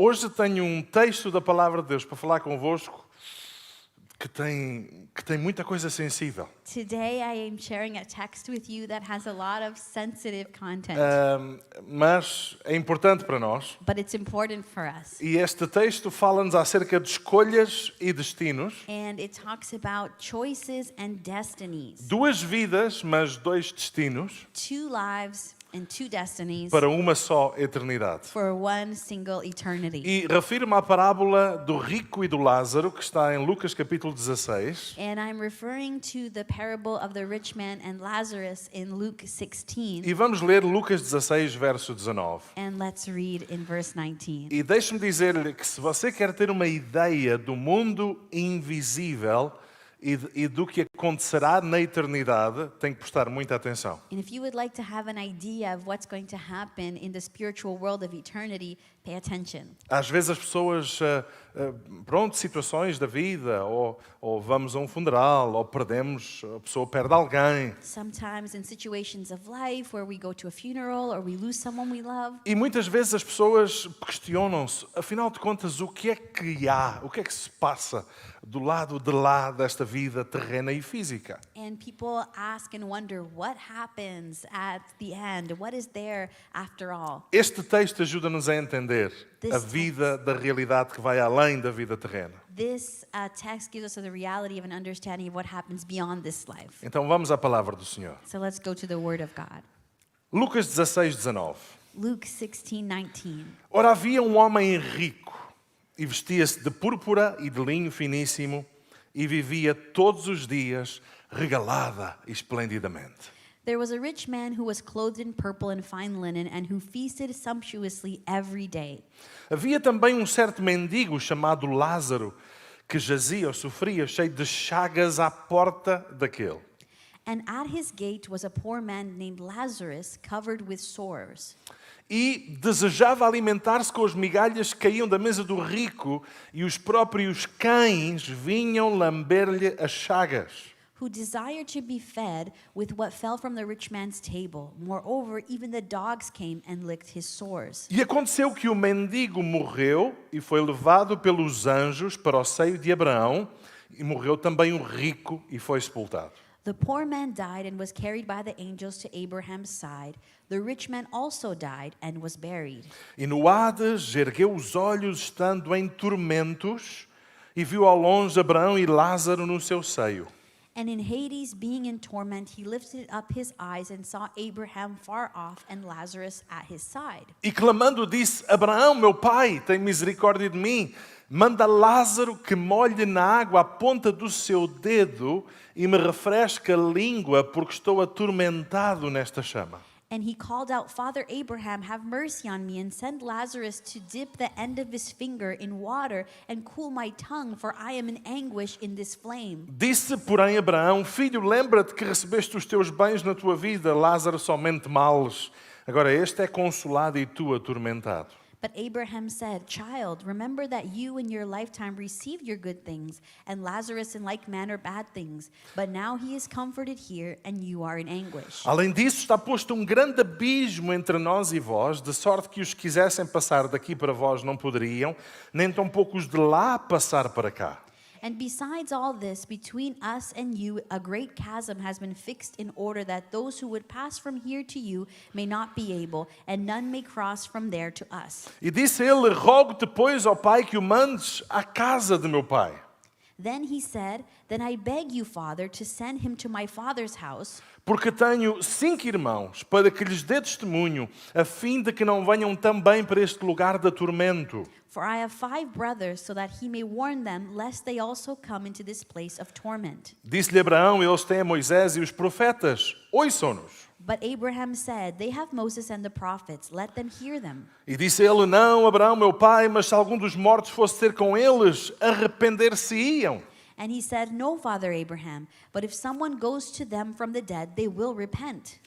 Hoje tenho um texto da Palavra de Deus para falar convosco que tem muita coisa sensível. Today I am sharing a text with you that has a lot of sensitive content, Mas é importante para nós. but it's important for us. E este texto fala-nos acerca de escolhas e destinos. And it talks about choices and destinies. Duas vidas, mas dois destinos Two lives and two destinies para uma só eternidade. for one single eternity. E refiro-me à parábola do rico e do Lázaro, que está em Lucas capítulo 16. And I'm referring to the parable of the rich man and Lazarus in Luke 16. E vamos ler Lucas 16, verso 19. And let's read in verse 19. E deixe-me dizer-lhe que se você quer ter uma ideia do mundo invisível e do que acontecerá na eternidade, tem que prestar muita atenção. And if you would like to have an idea of what's going to happen in the spiritual world of eternity, pay attention. Às vezes as pessoas, situações da vida, ou vamos a um funeral, ou a pessoa perde alguém. Sometimes in situations of life where we go to a funeral or we lose someone we love. E muitas vezes as pessoas questionam-se, afinal de contas, o que é que se passa do lado de lá desta vida terrena e física? And people ask and wonder what happens at the end. What is there after all? Este texto ajuda-nos a entender This a vida da realidade que vai além da vida terrena. This text gives us the reality of an understanding of what happens beyond this life. Então vamos à palavra do Senhor. So let's go to the Word of God. Lucas 16, 19. Luke 16:19. Ora, havia um homem rico e vestia-se de púrpura e de linho finíssimo e vivia todos os dias regalada e esplendidamente. There was a rich man who was clothed in purple and fine linen and who feasted sumptuously every day. Havia também um certo mendigo chamado Lázaro que jazia ou sofria cheio de chagas à porta daquele. And at his gate was a poor man named Lazarus, covered with sores. E desejava alimentar-se com as migalhas que caíam da mesa do rico, e os próprios cães vinham lamber-lhe as chagas. Who desired to be fed with what fell from the rich man's table. Moreover, even the dogs came and licked his sores. E aconteceu que o mendigo morreu e foi levado pelos anjos para o seio de Abraão, e morreu também o rico e foi sepultado. The poor man died and was carried by the angels to Abraham's side. The rich man also died and was buried. E no Hades ergueu os olhos estando em tormentos e viu ao longe Abraão e Lázaro no seu seio. And in Hades, being in torment, he lifted up his eyes and saw Abraham far off and Lazarus at his side. E clamando disse, Abraão, meu pai, tem misericórdia de mim. Manda Lázaro que molhe na água a ponta do seu dedo e me refresque a língua, porque estou atormentado nesta chama. And he called out, Father Abraham, have mercy on me and send Lazarus to dip the end of his finger in water and cool my tongue, for I am in anguish in this flame. Disse, porém, Abraão, filho, lembra-te que recebeste os teus bens na tua vida, Lázaro somente males. Agora este é consolado e tu atormentado. But Abraham said, Child, remember that you in your lifetime received your good things, and Lazarus in like manner bad things. But now he is comforted here, and you are in anguish. Além disso, está posto um grande abismo entre nós e vós, de sorte que os que quisessem passar daqui para vós não poderiam, nem tampouco os de lá passar para cá. And besides all this, between us and you, a great chasm has been fixed in order that those who would pass from here to you may not be able, and none may cross from there to us. E disse ele, rogo-te, pois, ó pai, que o mandes à casa de meu pai. Then he said, Then I beg you, Father, to send him to my father's house, Porque tenho 5 irmãos, para que lhes dê testemunho, a fim de que não venham também para este lugar de tormento. for I have 5 brothers, so that he may warn them, lest they also come into this place of torment. Disse-lhe Abraão, eles têm a Moisés e os profetas, ouçam-nos. But Abraham said, They have Moses and the prophets, let them hear them. E disse ele, não, Abraão, meu pai, mas se algum dos mortos fosse ter com eles, arrepender-se-iam. And he said, No, Father Abraham, but if someone goes to them from the dead, they will repent.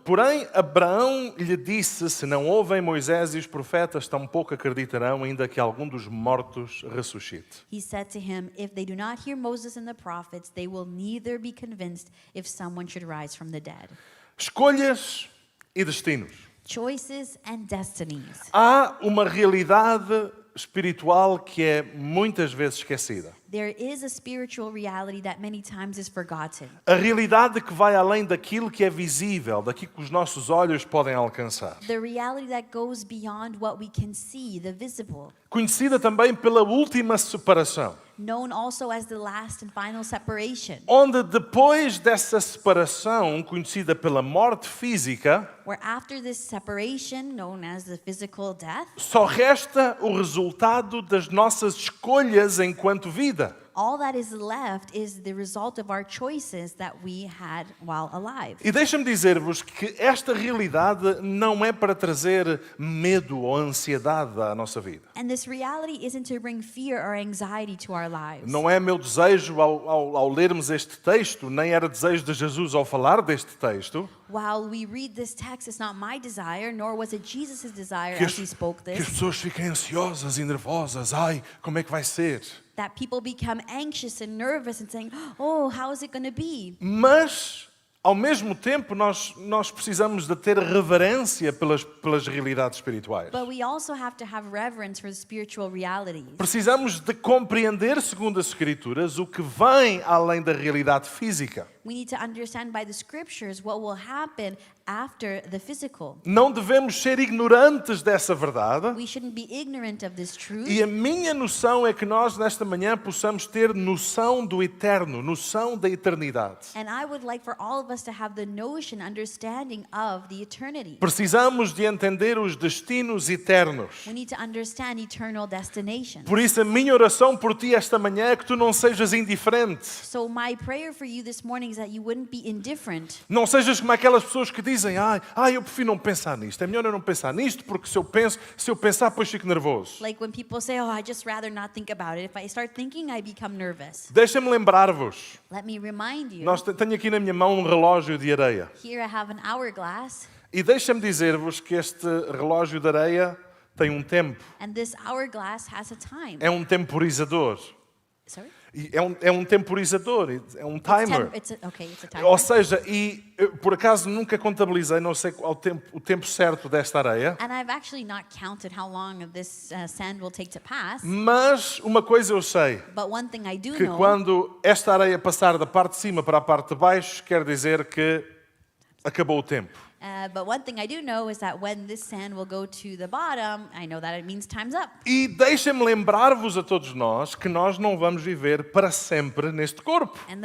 Porém, Abraão lhe disse, se não ouvem Moisés e os profetas, tampouco acreditarão, ainda que algum dos mortos ressuscite. He said to him, If they do not hear Moses and the prophets, they will neither be convinced if someone should rise from the dead. Escolhas e destinos. choices and destinies. Há uma realidade espiritual que é muitas vezes esquecida. There is a spiritual reality that many times is forgotten. A realidade que vai além daquilo que é visível, daquilo que os nossos olhos podem alcançar. The reality that goes beyond what we can see, the visible. Conhecida também pela última separação, Known also as the last and final separation, onde depois dessa separação, conhecida pela morte física, where after this separation, known as the physical death, só resta o resultado das nossas escolhas enquanto vida. all that is left is the result of our choices that we had while alive. E deixa-me dizer-vos que esta realidade não é para trazer medo ou ansiedade à nossa vida. And this reality isn't to bring fear or anxiety to our lives. Não é meu desejo ao lermos este texto, nem era desejo de Jesus ao falar deste texto, While we read this text, it's not my desire, nor was it Jesus' desire que as he spoke as this, pessoas fiquem ansiosas e nervosas. Ai, como é que vai ser? that people become anxious and nervous and saying, oh, how is it going to be? Mas, ao mesmo tempo, nós precisamos de ter reverência pelas realidades espirituais. But we also have to have reverence for the spiritual realities. Precisamos de compreender, segundo as Escrituras, o que vem além da realidade física. We need to understand by the scriptures what will happen after the physical. Não devemos ser ignorantes dessa verdade. We shouldn't be ignorant of this truth. E a minha noção é que nós, nesta manhã, possamos ter noção do eterno, noção da eternidade. And I would like for all of us to have the notion, understanding of the eternity. Precisamos de entender os destinos eternos. We need to understand eternal destinations. Por isso, a minha oração por ti esta manhã é que tu não sejas indiferente. So my prayer for you this morning is that you wouldn't be indifferent. Não sejas como aquelas pessoas que dizem, eu prefiro não pensar nisto. É melhor eu não pensar nisto, porque se eu pensar, depois fico nervoso. Like when people say, oh, I just rather not think about it. If I start thinking, I become nervous. Deixa-me lembrar-vos. Let me remind you. Tenho aqui na minha mão um relógio de areia. Here I have an hourglass. E deixa-me dizer-vos que este relógio de areia tem um tempo. And this hourglass has a time. É um temporizador. Sorry? E é um temporizador, é um timer. It's a timer. Ou seja, eu, por acaso nunca contabilizei, não sei qual o tempo certo desta areia, And I've actually not counted how long this sand will take to pass. mas uma coisa eu sei, But one thing I do que know quando esta areia passar da parte de cima para a parte de baixo, quer dizer que acabou o tempo. But one thing I do know is that when this sand will go to the bottom, I know that it means time's up. E deixem-me lembrar-vos a todos nós que nós não vamos viver para sempre neste corpo. And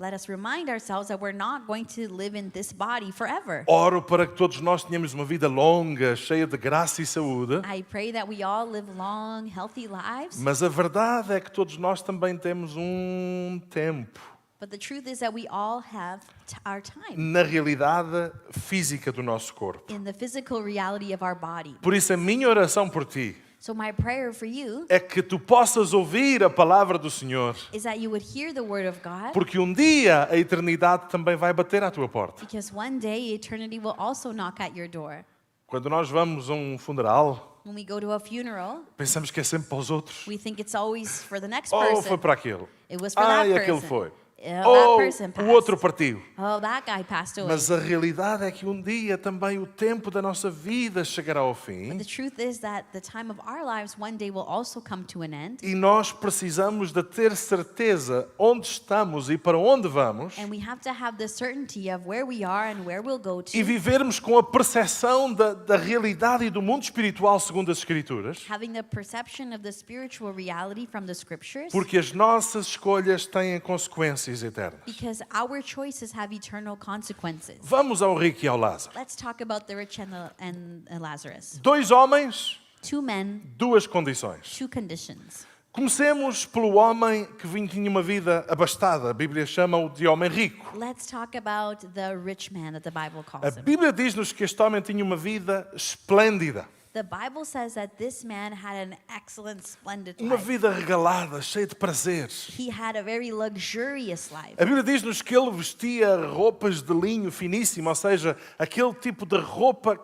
let us remind ourselves that we're not going to live in this body forever. Oro para que todos nós tenhamos uma vida longa, cheia de graça e saúde, I pray that we all live long, healthy lives. mas a verdade é que todos nós também temos um tempo But the truth is that we all have our time na realidade física do nosso corpo. in the physical reality of our body. Por isso, a minha oração por ti So my prayer for you é que tu possas ouvir a palavra do Senhor, is that you would hear the word of God, porque um dia a eternidade também vai bater à tua porta. because one day eternity will also knock at your door. Quando nós vamos a um funeral, When we go to a funeral, pensamos que é sempre para os outros. we think it's always for the next Oh, person. foi para aquele. It was for that Aquele person. foi. That Oh, person o passed. outro partiu. Oh, that guy passed away. Mas a realidade é que um dia também o tempo da nossa vida chegará ao fim The truth is that the time of our lives one day will also come to an end. e nós precisamos de ter certeza onde estamos e para onde vamos And we have to have the certainty of where we are and where we'll go to. e vivermos com a percepção da realidade e do mundo espiritual segundo as Escrituras, Having the perception of the spiritual reality from the scriptures. porque as nossas escolhas têm consequências eternas. Because our choices have eternal consequences. Vamos ao rico e ao Lázaro. Let's talk about the rich and Lazarus. Dois homens, Two men, duas condições. two conditions. Comecemos pelo homem que tinha uma vida abastada. A Bíblia chama-o de homem rico. Let's talk about the rich man that the Bible A calls him. Bíblia diz-nos que este homem tinha uma vida esplêndida. The Bible says that this man had an excellent, splendid Uma life. vida regalada, cheia de prazeres. He had a very luxurious life. A Bíblia diz-nos que ele vestia roupas de linho finíssimo, ou seja, aquele tipo de roupa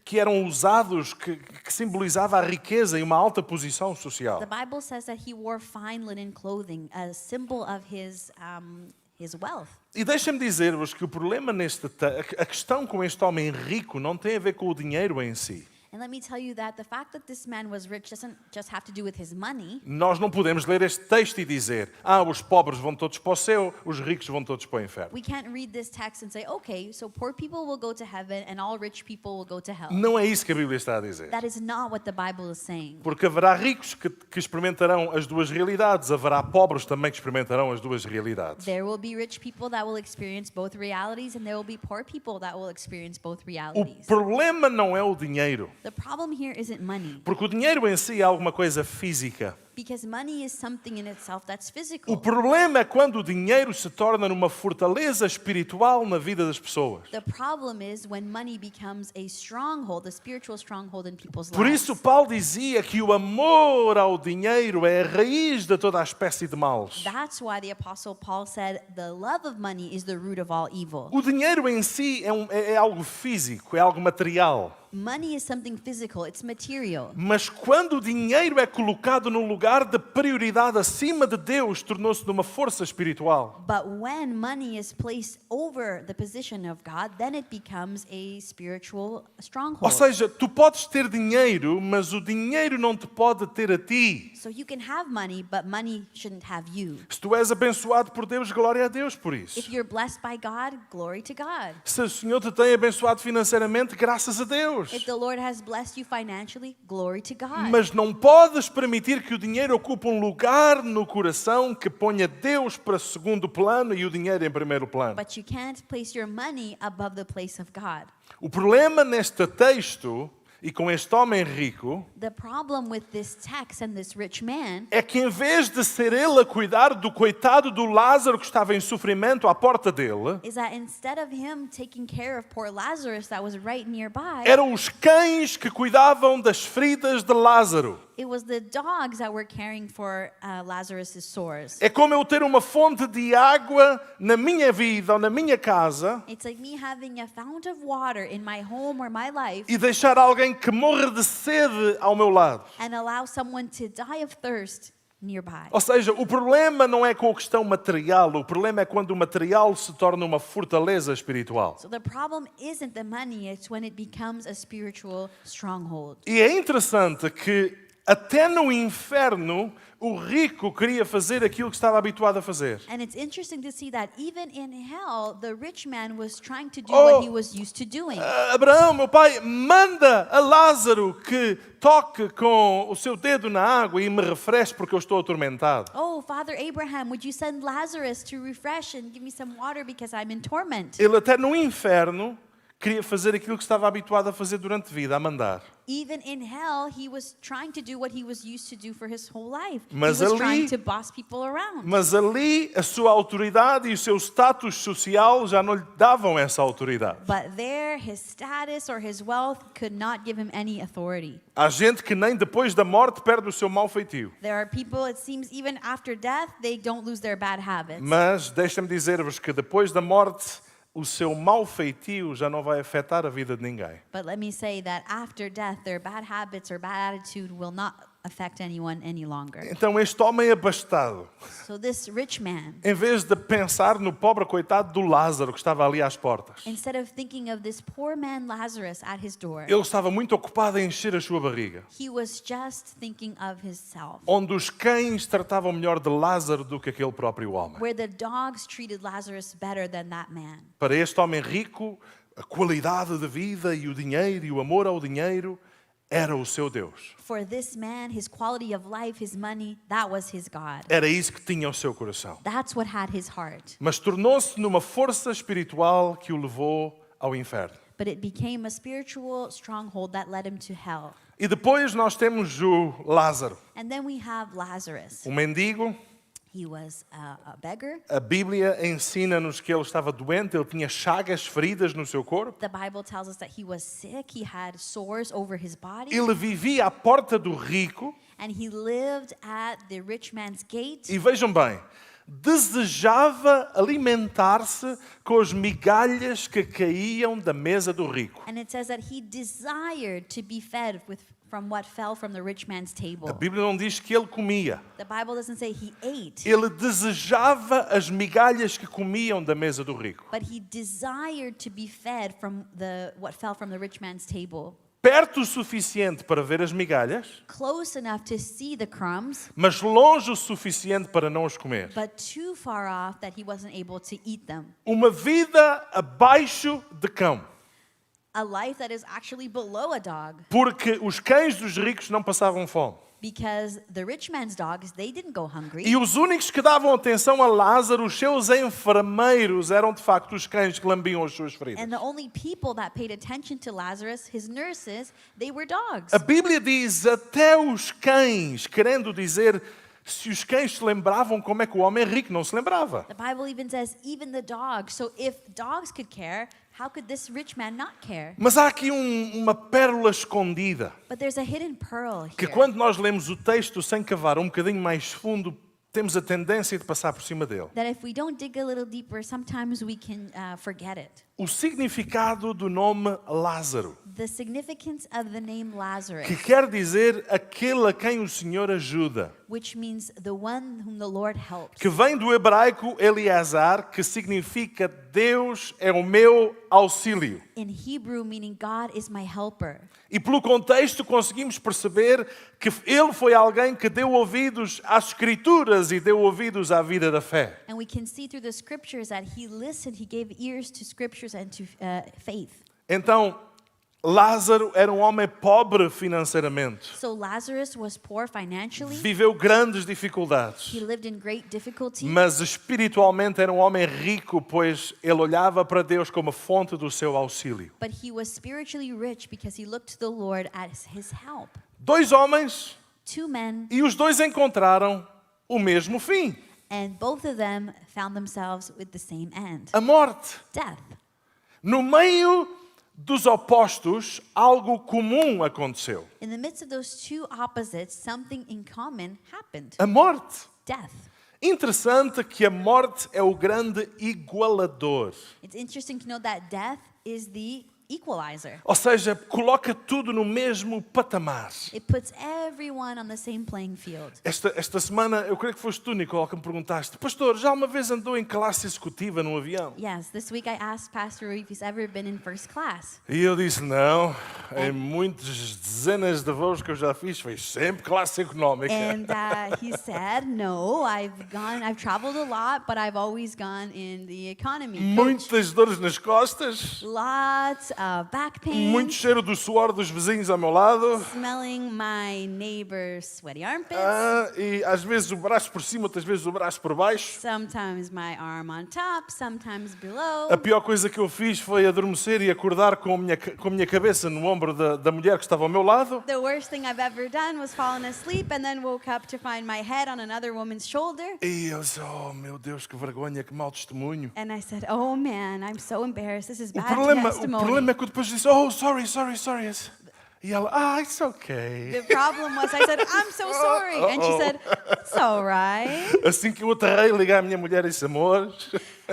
que eram usados, que simbolizava a riqueza e uma alta posição social. The Bible says that he wore fine linen clothing, a symbol of his his wealth. E deixem-me dizer-vos que o problema a questão com este homem rico não tem a ver com o dinheiro em si. And let me tell you that the fact that this man was rich doesn't just have to do with his money. Nós não podemos ler este texto e dizer, os pobres vão todos para o céu, os ricos vão todos para o inferno. We can't read this text and say, okay, so poor people will go to heaven and all rich people will go to hell. Não é isso que a Bíblia está a dizer. That is not what the Bible is saying. Porque haverá ricos que experimentarão as duas realidades, haverá pobres também que experimentarão as duas realidades. There will be rich people that will experience both realities and there will be poor people that will experience both O realities. problema não é o dinheiro, The problem here isn't money, porque o dinheiro em si é alguma coisa física. because money is something in itself that's O physical. problema é quando o dinheiro se torna numa fortaleza espiritual na vida das pessoas. The problem is when money becomes a stronghold, a spiritual stronghold in people's Por lives. isso Paulo dizia que o amor ao dinheiro é a raiz de toda a espécie de males. That's why the Apostle Paul said the love of money is the root of all evil. O dinheiro em si é algo físico, é algo material. Money is something physical, it's material. Mas quando o dinheiro é colocado num lugar de prioridade acima de Deus, tornou-se numa força espiritual. But when money is placed over the position of God, then it becomes a spiritual Ou stronghold. seja, tu podes ter dinheiro, mas o dinheiro não te pode ter a ti. So you can have money, but money shouldn't have you. Se tu és abençoado por Deus, glória a Deus por isso. If you're blessed by God, glory to God. Se o Senhor te tem abençoado financeiramente, graças a Deus. If the Lord has blessed you financially, glory to God. Mas não podes permitir que o dinheiro ocupe um lugar no coração que ponha Deus para segundo plano e o dinheiro em primeiro plano. But you can't place your money above the place of God. O problema neste texto e com este homem rico The problem with this text and this rich man é que em vez de ser ele a cuidar do coitado do Lázaro que estava em sofrimento à porta dele, is that instead of him taking care of poor Lazarus that was right nearby, eram os cães que cuidavam das feridas de Lázaro. it was the dogs that were caring for Lazarus' sores. É como eu ter uma fonte de água na minha vida ou na minha casa It's like me having a fount of water in my home or my life e deixar alguém que morre de sede ao meu lado. and allow someone to die of thirst nearby. Ou seja, o problema não é com a questão material, o problema é quando o material se torna uma fortaleza espiritual. So the problem isn't the money, it's when it becomes a spiritual stronghold. E é interessante que até no inferno o rico queria fazer aquilo que estava habituado a fazer. And it's interesting to see that even in hell, the rich man was trying to do Oh. what he was used to doing. Abraão, meu pai, manda a Lázaro que toque com o seu dedo na água e me refresque porque eu estou atormentado. Oh, Father Abraham, would you send Lazarus to refresh and give me some water because I'm in torment? Ele até no inferno queria fazer aquilo que estava habituado a fazer durante a vida, a mandar. Even in hell, he was trying to do what he was used to do for his whole life. Mas he was ali- trying to boss people around. Mas ali a sua autoridade e o seu status social já não lhe davam essa autoridade. But there, his status or his wealth could not give him any authority. Há gente que nem depois da morte perde o seu mau feitio. There are people, it seems, even after death, they don't lose their bad habits. Mas deixa-me dizer-vos que depois da morte o seu mau feitio já não vai afetar a vida de ninguém. But let me say that after death, their bad habits or bad attitude will not affect anyone any longer. Então este homem abastado, So this rich man, em vez de pensar no pobre coitado do Lázaro que estava ali às portas, instead of thinking of this poor man Lazarus at his door, ele estava muito ocupado em encher a sua barriga, he was just thinking of himself. onde os cães tratavam melhor de Lázaro do que aquele próprio homem. Where the dogs treated Lazarus better than that man. Para este homem rico, a qualidade de vida e o dinheiro e o amor ao dinheiro era o seu Deus. For this man, his quality of life, his money, that was his God. Era isso que tinha o seu coração. That's what had his heart. Mas tornou-se numa força espiritual que o levou ao inferno. But it became a spiritual stronghold that led him to hell. E depois nós temos o Lázaro, And then we have Lazarus. um mendigo. He was a beggar. A Bíblia ensina-nos que ele estava doente, ele tinha chagas, feridas no seu corpo. The Bible tells us that he was sick. He had sores over his body. Ele vivia à porta do rico. And he lived at the rich man's gate. E vejam bem, desejava alimentar-se com as migalhas que caíam da mesa do rico. And it says that he desired to be fed from what fell from the rich man's A table. Bíblia não diz que ele comia. The Bible doesn't say he ate, Ele desejava as migalhas que comiam da mesa do rico. but he desired to be fed from what fell from the rich man's table. Perto o suficiente para ver as migalhas, Close enough to see the crumbs, mas longe o suficiente para não os comer. but too far off that he wasn't able to eat them. Uma vida abaixo de cão. A life that is actually below a dog, Porque os cães dos ricos não passavam fome. because the rich man's dogs, they didn't go hungry. E os únicos que davam atenção a Lázaro, os seus enfermeiros, eram de facto os cães que lambiam as suas feridas. And the only people that paid attention to Lazarus, his nurses, they were dogs. A Bíblia diz até os cães, querendo dizer, se os cães se lembravam como é que o homem rico não se lembrava. The Bible even says, even the dogs. So if dogs could care, how could this rich man not care? Mas há aqui uma pérola escondida, But there's a hidden pearl que here. quando nós lemos o texto sem cavar um bocadinho mais fundo, temos a tendência de passar por cima dele. That if we don't dig a little deeper, sometimes we can forget it. O significado do nome Lázaro, The significance of the name Lazarus, que quer dizer aquele a quem o Senhor ajuda, which means the one whom the Lord helps. que vem do hebraico Eleazar, que significa Deus é o meu auxílio. In Hebrew, meaning God is my helper. E pelo contexto conseguimos perceber que ele foi alguém que deu ouvidos às Escrituras e deu ouvidos à vida da fé. And we can see through the scriptures that he listened, he gave ears to scriptures and to faith. Então, Lázaro era um homem pobre financeiramente. So Lazarus was poor financially. Viveu grandes dificuldades. He lived in great difficulty. Mas espiritualmente era um homem rico, pois ele olhava para Deus como a fonte do seu auxílio. But he was spiritually rich because he looked to the Lord as his help. Dois homens Two men, e os dois encontraram o mesmo fim: and both of them found themselves with the same end, a morte. death. No meio dos opostos, algo comum aconteceu: In the midst of those two opposites, something in common happened, a morte. death. Interessante que a morte é o grande igualador. It's interesting to know that death is the equalizer. Ou seja, coloca tudo no mesmo patamar. It puts everyone on the same playing field. Esta semana, eu creio que foste tu, Nicole, que me perguntaste: pastor, já uma vez andou em classe executiva num avião? Yes, this week I asked Pastor if he's ever been in first class. E eu disse: não, em muitas dezenas de voos que eu já fiz, foi sempre classe económica. And he said, no, I've traveled a lot, but I've always gone in the economy. Coach. Muitas dores nas costas, Lots of back pain, muito cheiro do suor dos vizinhos ao meu lado. smelling my neighbor's sweaty armpits, E às vezes o braço por cima, outras vezes o braço por baixo. sometimes my arm on top, sometimes below. A pior coisa que eu fiz foi adormecer e acordar com a minha cabeça no ombro da mulher que estava ao meu lado. The worst thing I've ever done was fallen asleep and then woke up to find my head on another woman's shoulder. E eu disse: oh meu Deus, que vergonha, que mau testemunho. And I said, oh man, I'm so embarrassed. This is O bad problema testimony. é que eu depois disse: oh, sorry. E ela: it's okay. The problem was, I said, I'm so sorry. And she said, it's all right. Assim que eu aterrei, liguei à minha mulher e disse: amor.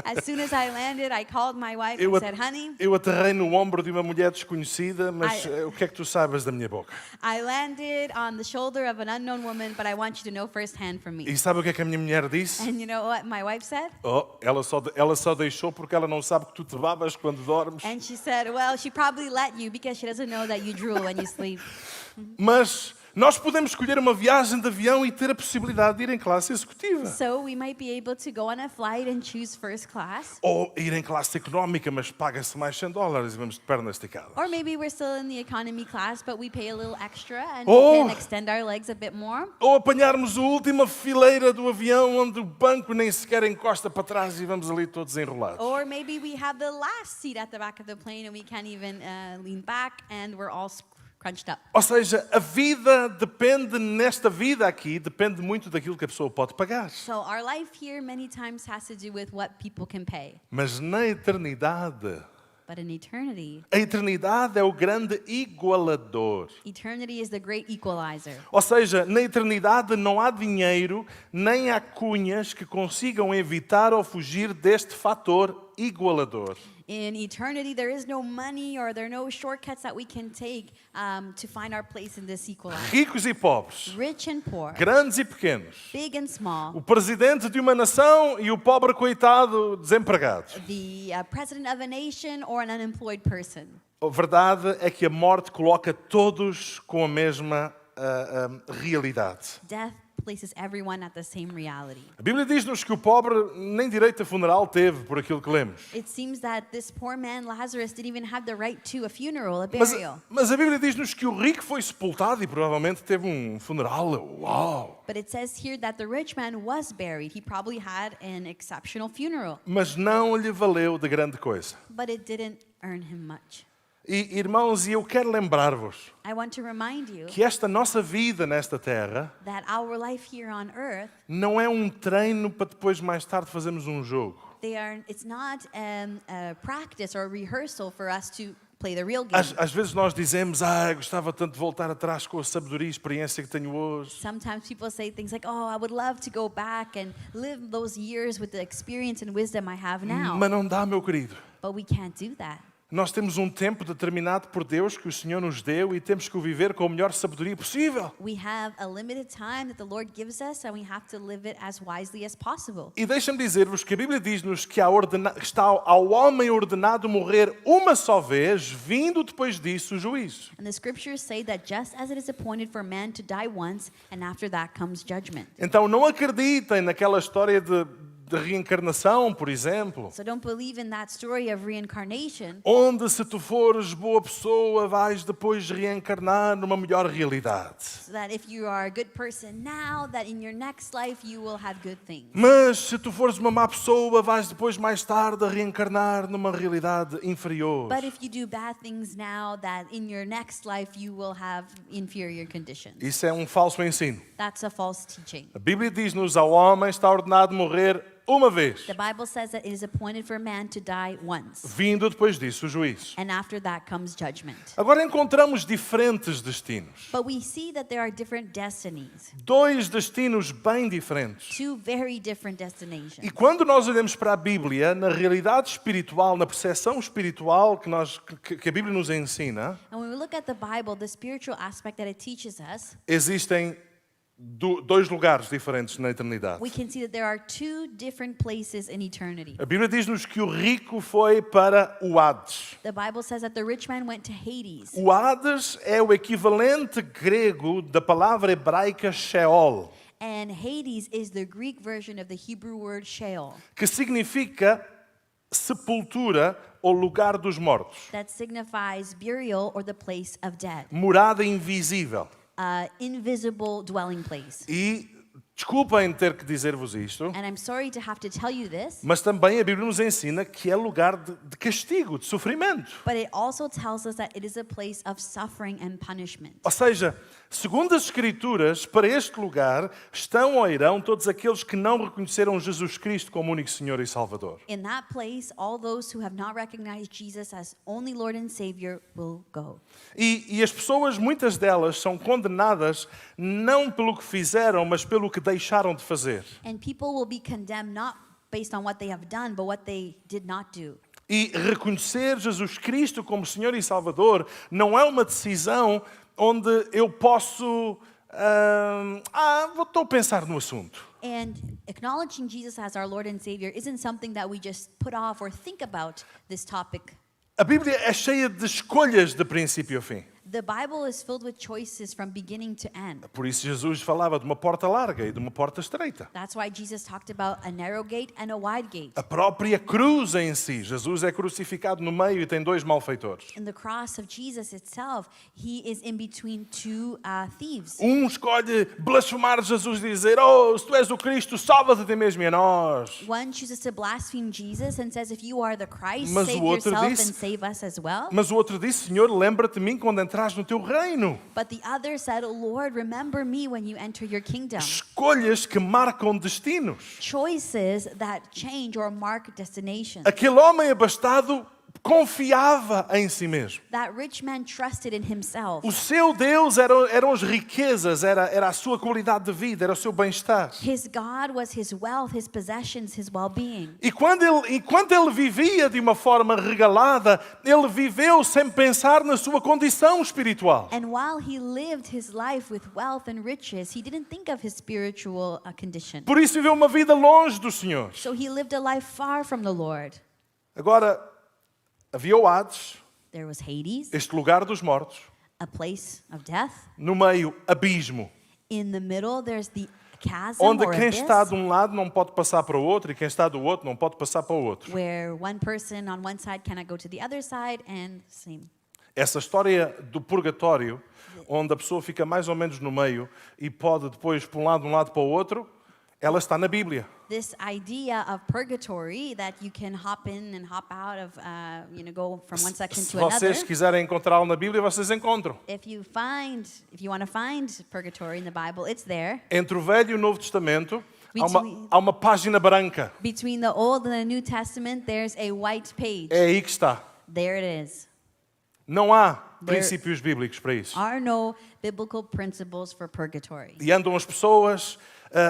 As soon as I landed, I called my wife Eu, and said, honey, eu aterrei no ombro de uma mulher desconhecida, mas o que é que tu sabes da minha boca? I landed on the shoulder of an unknown woman, but I want you to know firsthand from me. E sabe o que é que a minha mulher disse? And you know what my wife said? Oh, ela só deixou porque ela não sabe que tu te babas quando dormes. And she said, well, she probably let you because she doesn't know that you drool when you sleep. Mas nós podemos escolher uma viagem de avião e ter a possibilidade de ir em classe executiva. So we might be able to go on a flight and choose first class. Ou ir em classe económica, mas paga-se mais $100 e vamos de pernas esticadas. Or maybe we're still in the economy class, but we pay a little extra and Oh. we can extend our legs a bit more. Ou apanharmos a última fileira do avião onde o banco nem sequer encosta para trás e vamos ali todos enrolados. Or maybe we have the last seat at the back of the plane and we can't even lean back and we're all crunched up. Ou seja, a vida depende, nesta vida aqui, depende muito daquilo que a pessoa pode pagar. So our life here many times has to do with what people can pay. Mas na eternidade, But in eternity, a eternidade é o grande igualador. eternity is the great equalizer. Ou seja, na eternidade não há dinheiro, nem há cunhas que consigam evitar ou fugir deste fator igualador. In eternity, there is no money or there are no shortcuts that we can take to find our place in this equalizer. Ricos e pobres, Rich and poor, grandes e pequenos, big and small, o presidente de uma nação e o pobre coitado desempregado. the president of a nation or an unemployed person. A verdade é que a morte coloca todos com a mesma realidade. Death places everyone at the same reality. A Bíblia diz-nos que o pobre nem direito a funeral teve, por aquilo que lemos. It seems that this poor man, Lazarus, didn't even have the right to a funeral, a Mas, burial. mas a Bíblia diz-nos que o rico foi sepultado e provavelmente teve um funeral. Uau! But it says here that the rich man was buried. He probably had an exceptional funeral, Mas não lhe valeu de grande coisa. but it didn't earn him much. E, irmãos, eu quero lembrar-vos I want to remind you que esta nossa vida nesta terra that our life here on earth, não é um treino para depois mais tarde fazermos um jogo. it's not a practice or a rehearsal for us to play the real game. Às vezes nós dizemos, gostava tanto de voltar atrás com a sabedoria e experiência que tenho hoje. Sometimes people say things like, oh, I would love to go back and live those years with the experience and wisdom I have now. Mas não dá, meu querido. But we can't do that. Nós temos um tempo determinado por Deus que o Senhor nos deu e temos que o viver com a melhor sabedoria possível. We have a limited time that the Lord gives us and we have to live it as wisely as possible. E deixa-me dizer-vos que a Bíblia diz-nos que está ao homem ordenado morrer uma só vez, vindo depois disso o juízo. And the scriptures say that just as it is appointed for man to die once, and after that comes judgment. Então não acreditem naquela história de reencarnação, por exemplo, So don't believe in that story of reincarnation, onde se tu fores boa pessoa vais depois reencarnar numa melhor realidade. so that if you are a good person now, that in your next life you will have good things. Mas se tu fores uma má pessoa vais depois mais tarde reencarnar numa realidade inferior. But if you do bad things now, that in your next life you will have inferior conditions. Isso é um falso ensino. That's a false teaching. A Bíblia diz-nos ao homem está ordenado morrer uma vez, The Bible says that it is appointed for man to die once, vindo depois disso o juízo. and after that comes judgment. Agora encontramos diferentes destinos. But we see that there are different destinies, Dois destinos bem diferentes. two very different destinations. E quando nós olhamos para a Bíblia, na realidade espiritual, na percepção espiritual que a Bíblia nos ensina, And when we look at the Bible, the spiritual aspect that it teaches us, existem dois lugares diferentes na eternidade. we can see that there are two different places in eternity. A Bíblia diz-nos que o rico foi para o Hades. The Bible says that the rich man went to Hades. O Hades é o equivalente grego da palavra hebraica Sheol, And Hades is the Greek version of the Hebrew word Sheol, que significa sepultura ou lugar dos mortos, that signifies burial or the place of dead, morada invisível. invisible dwelling place. E desculpem ter que dizer-vos isto, And I'm sorry to have to tell you this, mas também a Bíblia nos ensina que é lugar de castigo, de sofrimento. but it also tells us that it is a place of suffering and punishment. Ou seja, segundo as Escrituras, para este lugar estão ou irão todos aqueles que não reconheceram Jesus Cristo como único Senhor e Salvador. In that place, all those who have not recognized Jesus as only Lord and Savior will go. E as pessoas, muitas delas, são condenadas não pelo que fizeram, mas pelo que deixaram de fazer. And people will be condemned not based on what they have done, but what they did not do. E reconhecer Jesus Cristo como Senhor e Salvador não é uma decisão onde eu posso... estou a pensar no assunto. And acknowledging Jesus as our Lord and Savior isn't something that we just put off or think about this topic. A Bíblia é cheia de escolhas de princípio a fim. The Bible is filled with choices from beginning to end. Por isso Jesus falava de uma porta larga e de uma porta estreita. That's why Jesus talked about a narrow gate and a wide gate. A própria cruz em si. Jesus é crucificado no meio e tem dois malfeitores. In the cross of Jesus itself, he is in between two thieves. Escolhe blasfemar Jesus e dizer, se tu és o Cristo, salva-te a ti mesmo e a nós. One chooses to blaspheme Jesus and says, if you are the Christ, Mas save o outro yourself disse- and save us as well. Mas o outro disse, Senhor, lembra-te de mim quando entrares no teu reino. But the other said, oh Lord, remember me when you enter your kingdom. Escolhas que marcam destinos. Choices that change or mark destinations. Aquele homem abastado confiava em si mesmo. That rich man trusted in himself. O seu Deus eram as riquezas, era a sua qualidade de vida, era o seu bem-estar. His God was his wealth, his possessions, his well-being. E enquanto ele vivia de uma forma regalada, ele viveu sem pensar na sua condição espiritual. And while he lived his life with wealth and riches, he didn't think of his spiritual condition. Por isso viveu uma vida longe do Senhor. So he lived a life far from the Lord. Agora, havia o Hades, There was Hades, este lugar dos mortos. a place of death. No meio, abismo, In the middle, there's the chasm onde or quem abyss, está de um lado não pode passar para o outro e quem está do outro não pode passar para o outro. where one person on one side cannot go to the other side, and same. Essa história do purgatório, onde a pessoa fica mais ou menos no meio e pode depois de um lado para o outro, ela está na Bíblia. This idea of purgatory, that you can hop in and hop out of, go from one section Se to another. vocês quiserem encontrá-lo na Bíblia, vocês encontram. If you want to find purgatory in the Bible, it's there. Entre o Velho e o Novo Testamento, Between- há uma página branca. Between the Old and the New Testament, there's a white page. É aí que está. There it is. Não há There- princípios bíblicos para isso. Are no biblical principles for purgatory. E andam as pessoas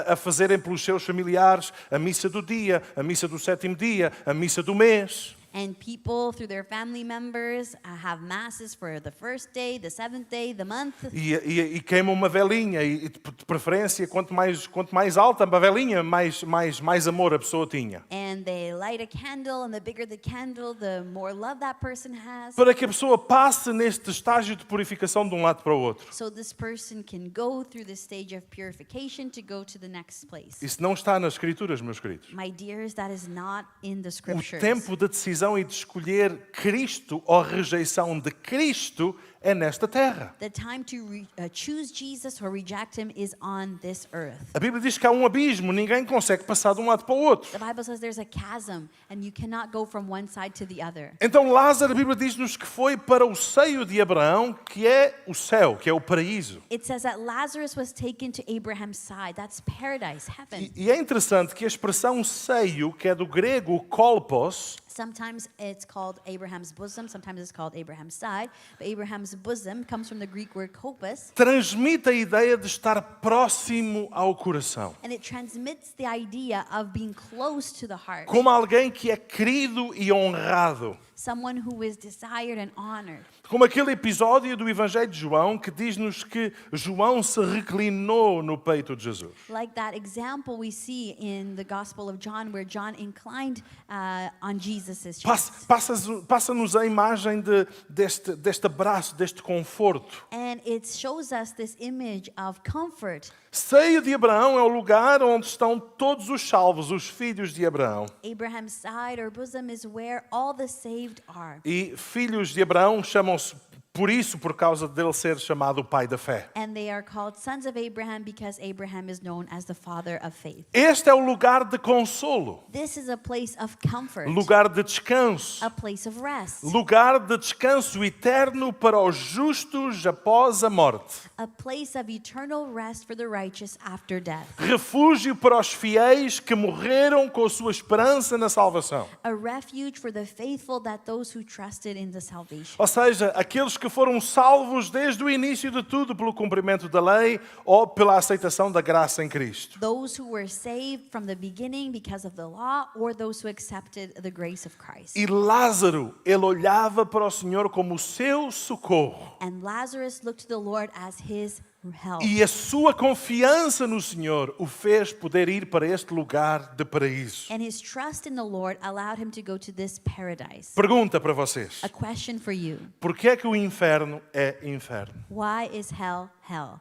a fazerem pelos seus familiares a missa do dia, a missa do sétimo dia, a missa do mês. And people, through their family members, have masses for the first day, the seventh day, the month. E queimam uma velinha. E de preferência, quanto mais alta a velinha, mais amor a pessoa tinha. And they light a candle, and the bigger the candle, the more love that person has. Para que a pessoa passe neste estágio de purificação de um lado para o outro. So this person can go through the stage of purification to go to the next place. Isso não está nas Escrituras, meus queridos. My dears, that is not in the O scriptures. tempo da decisão e de escolher Cristo ou rejeição de Cristo é nesta terra. The time to choose Jesus or reject him is on this earth. A Bíblia diz que há um abismo, ninguém consegue passar de um lado para o outro. The Bible says there's a chasm, and you cannot go from one side to the other. Então Lázaro, a Bíblia diz-nos que foi para o seio de Abraão, que é o céu, que é o paraíso. It says that Lazarus was taken to Abraham's side. That's paradise, heaven. E é interessante que a expressão seio, que é do grego kolpos, Sometimes it's called Abraham's bosom, sometimes it's called Abraham's side. But Abraham's bosom comes from the Greek word kopos, transmite a ideia de estar próximo ao coração. and it transmits the idea of being close to the heart. Como alguém que é querido e honrado. Someone who is desired and honored. Como aquele episódio do Evangelho de João que diz-nos que João se reclinou no peito de Jesus. Like that example we see in the Gospel of John, where John inclined on Jesus' chest. Passa-nos a imagem deste abraço, deste conforto. And it shows us this image of comfort. Seio de Abraão é o lugar onde estão todos os salvos, os filhos de Abraão. Abraham's side or bosom is where all the saved are. E filhos de Abraão chamam-se por causa dele ser chamado o pai da fé. And they are called sons of Abraham because Abraham is known as the father of faith. Este é o lugar de consolo, This is a place of comfort, lugar de descanso, a place of rest, lugar de descanso eterno para os justos após a morte. a place of eternal rest for the righteous after death, Refúgio para os fiéis que morreram com a sua esperança na salvação. a refuge for the faithful, that those who trusted in the salvation. Ou seja, aqueles que foram salvos desde o início de tudo pelo cumprimento da lei ou pela aceitação da graça em Cristo. Those who were saved from the beginning because of the law, or those who accepted the grace of Christ. E Lázaro, ele olhava para o Senhor como o seu socorro. And Lazarus looked to the Lord as his help. E a sua confiança no Senhor o fez poder ir para este lugar de paraíso. And his trust in the Lord allowed him to go to this paradise. Pergunta para vocês: A question for you. por que é que o inferno é inferno? Why is hell hell?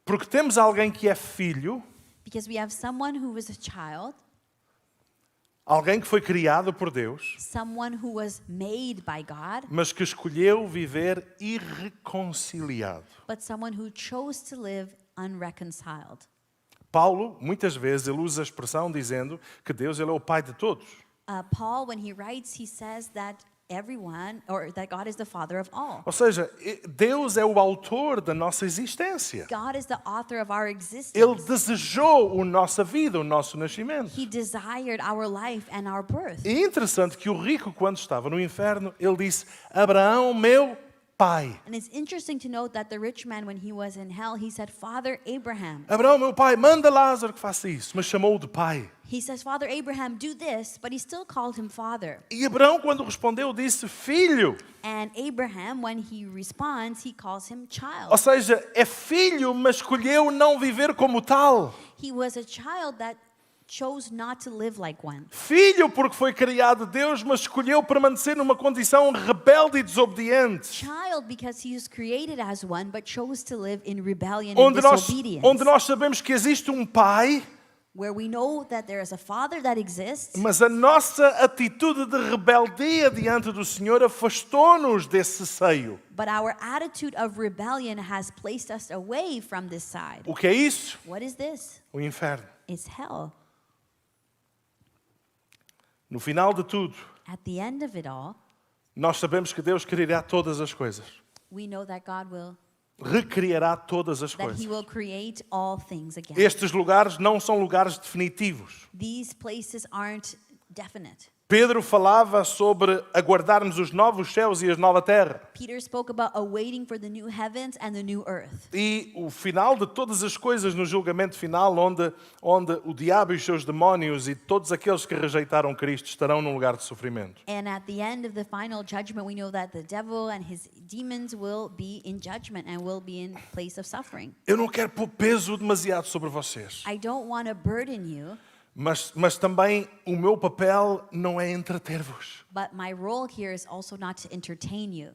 Porque temos alguém que é filho, Because we have someone who was a child, alguém que foi criado por Deus, someone who was made by God, mas que escolheu viver irreconciliado. but someone who chose to live unreconciled. Paulo, muitas vezes, ele usa a expressão dizendo que Deus ele é o pai de todos. Paul, when he writes, he says that everyone, or that God is the Father of all. Ou seja, Deus é o autor da nossa existência. God is the author of our Ele existence. desejou a nossa vida, o nosso nascimento. He desired our life and our birth. E é interessante que o rico, quando estava no inferno, ele disse: Abraão, meu pai. And it's interesting to note that the rich man, when he was in hell, he said, Father Abraham. Abraão, meu pai, manda Lázaro que faça isso. Mas chamou-o de pai. He says, Father Abraham, do this, but he still called him father. E Abraão, quando respondeu, disse: filho. And Abraham, when he responds, he calls him child. Ou seja, é filho, mas escolheu não viver como tal. He was a child that chose not to live like one. Filho porque foi criado de Deus, mas escolheu permanecer numa condição rebelde e desobediente. Child because he was created as one, but chose to live in rebellion and Onde disobedience. nós sabemos que existe um pai, Where we know that there is a father that exists, mas a nossa atitude de rebeldia diante do Senhor afastou-nos desse seio. but our attitude of rebellion has placed us away from this side. O que é isso? What is this? O inferno. It's hell. No final de tudo, At the end of it all, nós sabemos que Deus criará todas as coisas. we know that God will, Recriará todas as that he coisas. will create all things again. Estes lugares não são lugares definitivos. These places aren't definite. Pedro falava sobre aguardarmos os novos céus e a nova terra. Peter spoke about awaiting for the new heavens and the new earth. E o final de todas as coisas no julgamento final, onde o diabo e os seus demónios e todos aqueles que rejeitaram Cristo estarão num lugar de sofrimento. And at the end of the final judgment, we know that the devil and his demons will be in judgment and will be in place of suffering. Eu não quero pôr peso demasiado sobre vocês, I don't want to burden you, mas também o meu papel não é entreter-vos. but my role here is also not to entertain you.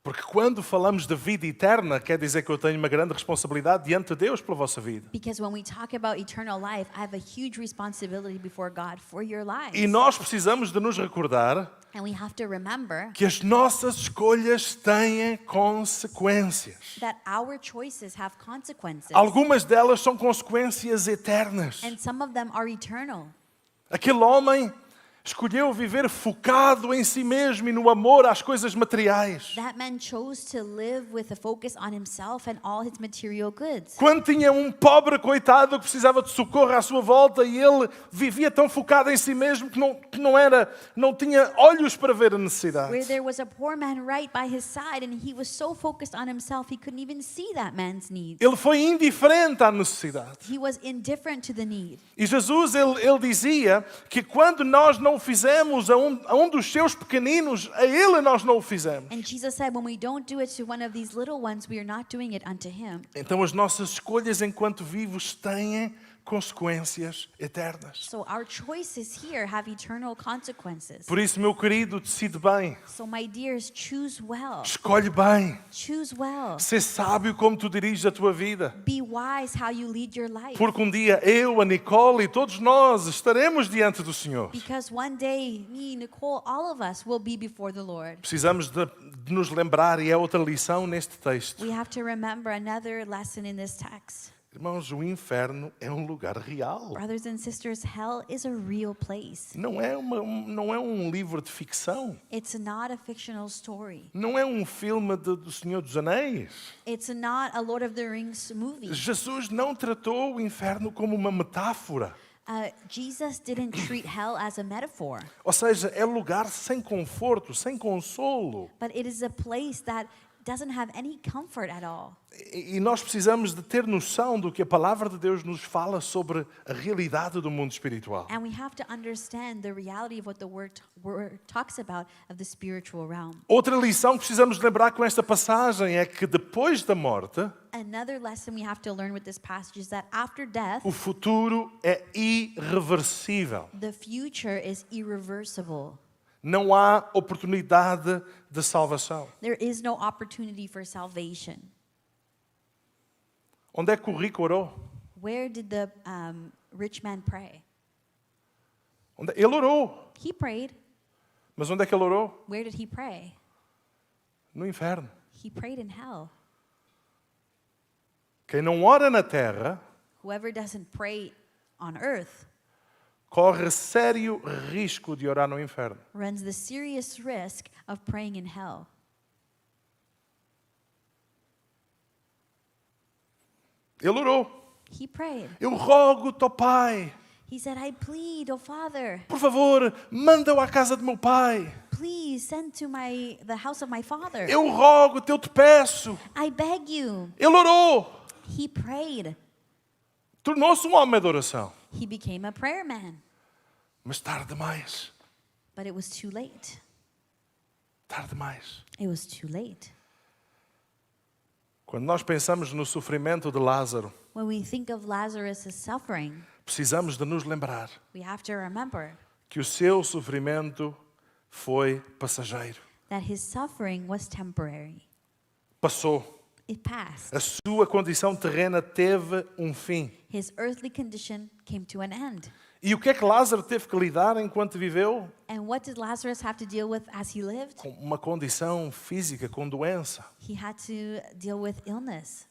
Porque quando falamos de vida eterna, quer dizer que eu tenho uma grande responsabilidade diante de Deus pela vossa vida. Because when we talk about eternal life, I have a huge responsibility before God for your lives. E nós precisamos de nos recordar And we have to remember que as nossas escolhas têm consequências. that our choices have consequences. Algumas delas são consequências eternas. And some of them are eternal. Aquele homem escolheu viver focado em si mesmo e no amor às coisas materiais. That man chose to live with a focus on himself and all his material goods. Quando tinha um pobre coitado que precisava de socorro à sua volta e ele vivia tão focado em si mesmo que não tinha olhos para ver a necessidade. Where there was a poor man right by his side and he was so focused on himself he couldn't even see that man's needs. Ele foi indiferente à necessidade. He was indifferent to the need. E Jesus, ele dizia que quando nós não o fizemos a um dos seus pequeninos, a ele nós não o fizemos. And Jesus said, when we don't do it to one of these little ones, we are not doing it unto him. Então as nossas escolhas enquanto vivos têm consequências eternas. So our choices here have eternal consequences. Por isso, meu querido, decide bem. So my dears, choose well. Escolhe bem. Choose well. Ser sábio como tu diriges a tua vida. Be wise how you lead your life. Porque um dia eu, a Nicole e todos nós estaremos diante do Senhor. Because one day, me, Nicole, all of us will be before the Lord. Precisamos de nos lembrar, e é outra lição neste texto. We have to remember another lesson in this text. Irmãos, o inferno é um lugar real. Brothers and sisters, hell is a real place. Não é um livro de ficção. It's not a fictional story. Não é um filme do Senhor dos Anéis. It's not a Lord of the Rings movie. Jesus não tratou o inferno como uma metáfora. Jesus didn't treat hell as a metaphor, Ou seja, é lugar sem conforto, sem consolo. but it is a place that doesn't have any comfort at all. E nós precisamos de ter noção do que a palavra de Deus nos fala sobre a realidade do mundo espiritual. And we have to understand the reality of what the word talks about of the spiritual realm. Outra lição que precisamos lembrar com esta passagem é que depois da morte, Another lesson we have to learn with this passage is that after death, o futuro é irreversível. the future is irreversible. Não há oportunidade de salvação. There is no opportunity for salvation. Onde é que o rico orou? Where did the rich man pray? Ele orou. He prayed. Mas onde é que ele orou? Where did he pray? No inferno. He prayed in hell. Quem não ora na terra, Whoever doesn't pray on earth corre sério risco de orar no inferno. runs the serious risk of praying in hell. Ele orou. He prayed. Eu rogo-te, ó Pai, He said, I plead, oh Father, por favor, manda-o à casa do meu pai. please send to the house of my father. Eu rogo-te, eu te peço. I beg you. Ele orou. He prayed. Tornou-se um homem de oração. He became a prayer man. Mas tarde demais. But it was too late. Tarde demais. It was too late. Quando nós pensamos no sofrimento de Lázaro, When we think of Lazarus' suffering, precisamos de nos lembrar we have to remember que o seu sofrimento foi passageiro. that his suffering was temporary. Passou. It passed. A sua condição terrena teve um fim. His earthly condition came to an end. E o que é que Lázaro teve que lidar enquanto viveu? And what did Lazarus have to deal with as he lived? Com uma condição física, com doença. He had to deal with illness.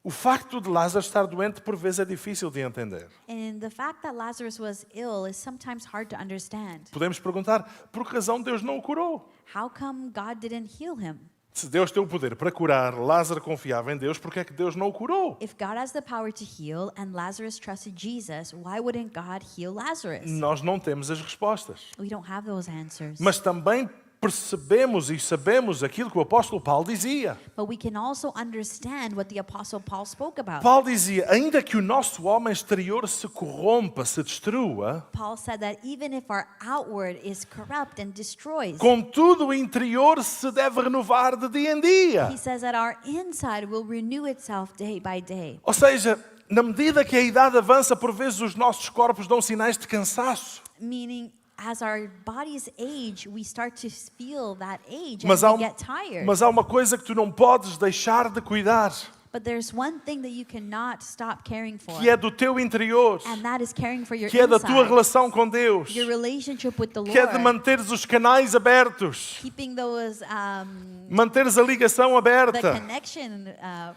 O facto de Lázaro estar doente por vezes é difícil de entender. And the fact that Lazarus was ill is sometimes hard to understand. Podemos perguntar, por que razão Deus não o curou? How come God didn't heal him? Se Deus tem o poder para curar, Lázaro confiava em Deus, por que é que Deus não o curou? If God has the power to heal and Lazarus trusted Jesus, why wouldn't God heal Lazarus? Nós não temos as respostas. We don't have those answers. Mas também percebemos e sabemos aquilo que o apóstolo Paulo dizia. But we can also understand what the Apostle Paul spoke about. Paulo dizia, ainda que o nosso homem exterior se corrompa, se destrua, Paul said that even if our outward is corrupt and destroys, contudo o interior se deve renovar de dia em dia. he says that our inside will renew itself day by day. Ou seja, na medida que a idade avança, por vezes os nossos corpos dão sinais de cansaço. Meaning, as our bodies age, we start to feel that age Mas and há, we get tired. mas há uma coisa que tu não podes deixar de cuidar, But there's one thing that you cannot stop caring for, que é do teu interior, and that is caring for your que é da tua inside, relação com Deus, your relationship with the que é de Lord, manteres os canais abertos, keeping those manteres a ligação the aberta, connection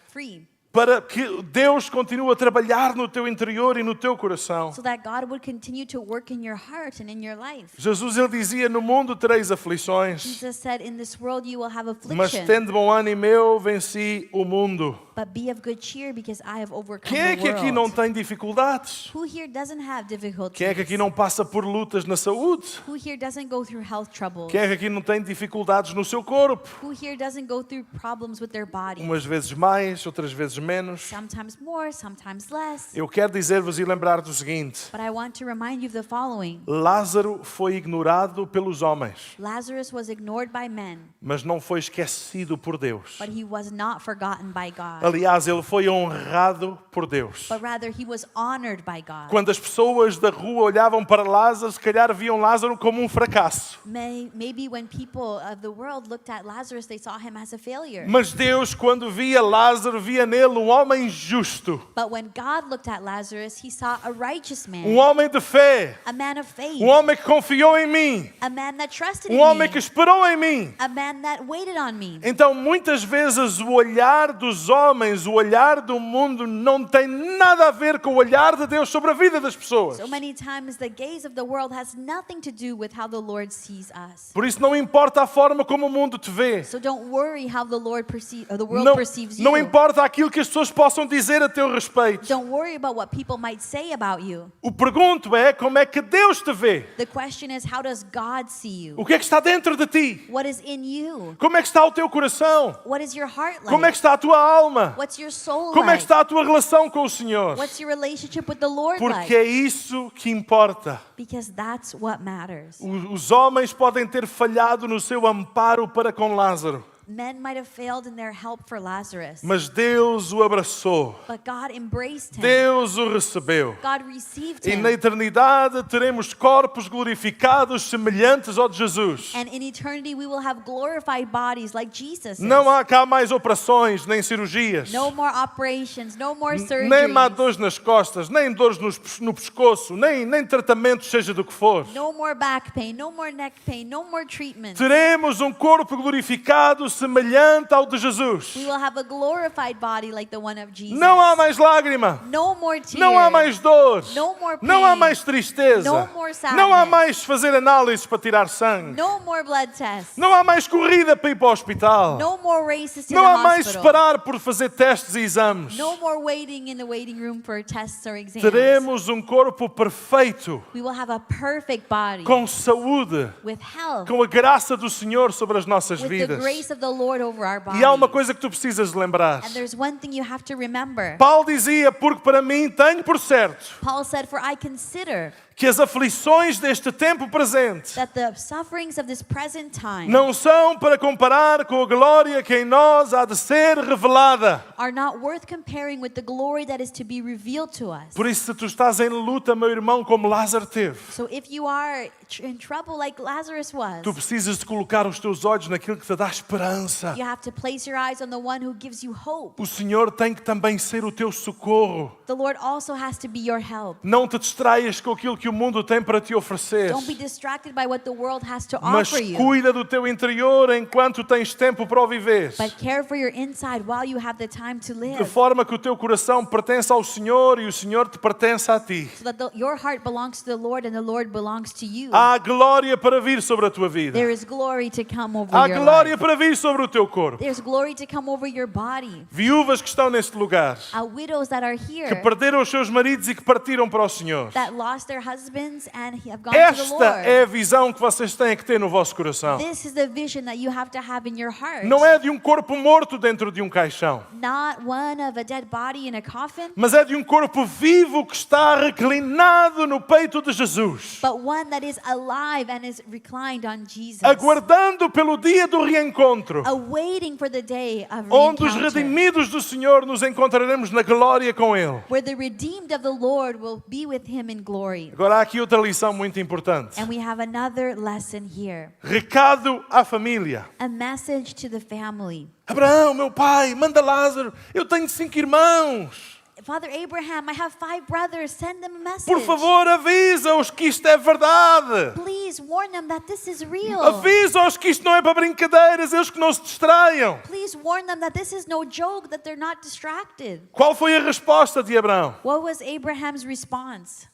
free, para que Deus continue a trabalhar no teu interior e no teu coração. so that God would continue to work in your heart and in your life. Jesus, ele dizia, no mundo tereis aflições, Jesus said, in this world you will have mas affliction, tende bom ânimo, eu venci o mundo. but be of good cheer because I have overcome Quem é the que aqui não world. tem dificuldades? Who here doesn't have difficulties? Quem é que aqui não passa por lutas na saúde? Who here doesn't go through health troubles? Quem é que aqui não tem dificuldades no seu corpo? Who here doesn't go through problems with their body? Umas vezes mais, outras vezes menos. Sometimes more, sometimes less. Eu quero dizer-vos e lembrar do seguinte: But I want to remind you of the following. Lázaro foi ignorado pelos homens, Lazarus was ignored by men, mas não foi esquecido por Deus. but he was not forgotten by God. Aliás, ele foi honrado por Deus. But rather, he was honored by God. Quando as pessoas da rua olhavam para Lázaro, se calhar viam Lázaro como um fracasso. Maybe when people of the world looked at Lazarus, they saw him as a failure. Mas Deus, quando via Lázaro, via nele um homem justo, But when God looked at Lazarus, he saw a righteous man, homem de fé, a man of faith, homem que confiou em mim, a man that trusted in homem me, que esperou em mim. a man that waited on me. Então, muitas vezes, o olhar dos homens, o olhar do mundo, não tem nada a ver com o olhar de Deus sobre a vida das pessoas. So many times the gaze of the world has nothing to do with how the Lord sees us. Por isso, não importa a forma como o mundo te vê. So don't worry how the world Não, perceives you. não importa aquilo que as pessoas possam dizer a teu respeito. Don't worry about what people might say about you. O pergunto é como é que Deus te vê? The question is, how does God see you? O que é que está dentro de ti? What is in you? Como é que está o teu coração? What is your heart like? Como é que está a tua alma? What's your soul Como é que like? está a tua relação com o Senhor? What's your relationship with the Lord Porque like? é isso que importa. Because that's what matters. Os homens podem ter falhado no seu amparo para com Lázaro, Men might have failed in their help for Lazarus, mas Deus o abraçou. but God embraced him. Deus o recebeu. God received E him. na eternidade teremos corpos glorificados semelhantes ao de Jesus. And in eternity we will have glorified bodies like Jesus. Não há cá mais operações, nem cirurgias. No more operations, no more Nem surgeries. má dores nas costas, nem dores no pescoço, nem tratamentos, seja do que for. No more back pain, no more neck pain, no more treatment. Teremos um corpo glorificado semelhante ao de Jesus. We will have a glorified body like the one of Jesus. Não há mais lágrima. No more tears. Não há mais dor. No more pain. Não há mais tristeza. No more sadness. Não há mais fazer análises para tirar sangue. No more blood tests. Não há mais corrida para ir para o hospital. No more races to Não the há mais hospital. esperar por fazer testes e exames. No more waiting in the waiting room for tests or exams. Teremos um corpo perfeito, We will have a perfect body com saúde, with health, com a graça do Senhor sobre as nossas with the vidas. grace of the Lord over our body. E há uma coisa que tu precisas de lembrar. And there's one thing you have to remember. Paulo dizia, porque para mim tenho por certo Paul said, "For I consider que as aflições deste tempo presente that the sufferings of this present time não são para comparar com a glória que em nós há de ser revelada. are not worth comparing with the glory that is to be revealed to us." Por isso, se tu estás em luta, meu irmão, como Lázaro teve, So if you are in trouble like Lazarus was, tu precisas de colocar os teus olhos naquilo que te dá esperança. you have to place your eyes on the one who gives you hope. O Senhor tem que também ser o teu socorro. The Lord also has to be your help. Não te distraias com aquilo que o mundo tem para te oferecer, Don't be distracted by what the world has to mas offer you. cuida do teu interior enquanto tens tempo para o viver, But care for your inside while you have the time to de live, forma que o teu coração pertence ao Senhor e o Senhor te pertence a ti. so that your heart belongs to the Lord and the Lord belongs to you. Há glória para vir sobre a tua vida. There is glory to come over Há your glória life. para vir sobre o teu corpo. There's glory to come over your body. Viúvas que estão neste lugar, Widows that are que here perderam os seus maridos e que partiram para o Senhor. that lost their husbands and have gone to the Esta Lord. é a visão que vocês têm que ter no vosso coração. This is the vision that you have to have in your heart. Não é de um corpo morto dentro de um caixão, Not one of a dead body in a coffin, mas é de um corpo vivo que está reclinado no peito de Jesus, but one that is alive and is reclined on Jesus, aguardando pelo dia do reencontro, awaiting for the day of onde os reencounter, redimidos do Senhor nos encontraremos na glória com Ele. where the redeemed of the Lord will be with him in glory. Agora há aqui outra lição muito importante. And we have another lesson here. Recado à família. A message to the family. Abraão, meu pai, manda Lázaro. Eu tenho 5 irmãos. Father Abraham, I have 5 brothers. Send them a message. Por favor, avisa-os que isto é verdade. Please warn them that this is real. Avisa-os que isto não é para brincadeiras, eles que não se distraiam. Please warn them that this is no joke, that they're not distracted. Qual foi a resposta de Abraão? What was Abraham's response?